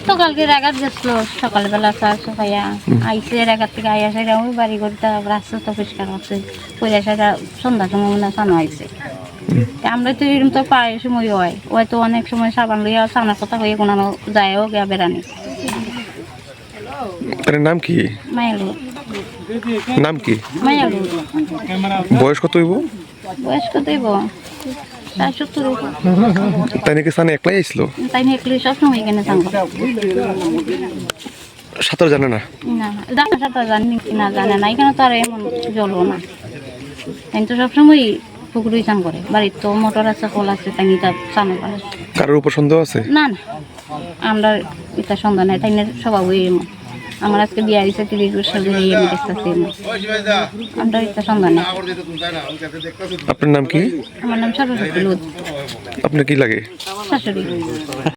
সকালকে রাগাত গেছিল, সকালবেলা চা খাইয়া আইসে রাগাত থেকে আইয়া সাইডা ওই বাড়ি করতে রাস্তা তো পরিষ্কার করছে, পয়লা সাইডা সন্ধ্যার সময় মনে চানো আইসে। আমরা তো এরকম তো প্রায় সময় হয়, হয়তো অনেক সময় সাবান লইয়া চানার কথা হয়ে কোনো যায়ও গিয়া বেড়ানি। নাম কি? মায়ালু। নাম কি? মায়ালু। বয়স কত হইব? বয়স কত হইব? 70 হইব। তাই নাকি সানে একলাই আইছিল? তাই নিয়ে একলি সবসময় এখানে চান করে। সাঁতার জানে না? না, সাঁতার জানি না, জানে না, এখানে তো আর এমন জলও না। তাই তো সবসময় পুকুরেই চান করে, বাড়ির তো মোটর আছে, কল আছে, তাই নিয়ে চান করে। কারোর উপর সন্দেহ আছে? না না, আমরা এটা সন্দেহ নাই, তাই স্বভাবই এমন। আমার আজকে বিয়ে হয়েছে 30 বছর ধরে আমি দেখতেছি, আমরা এটা সন্দেহ নেই। আপনার নাম কি? আমার নাম সরস্বতী লুদ। আপনার কি লাগে? শাশুড়ি।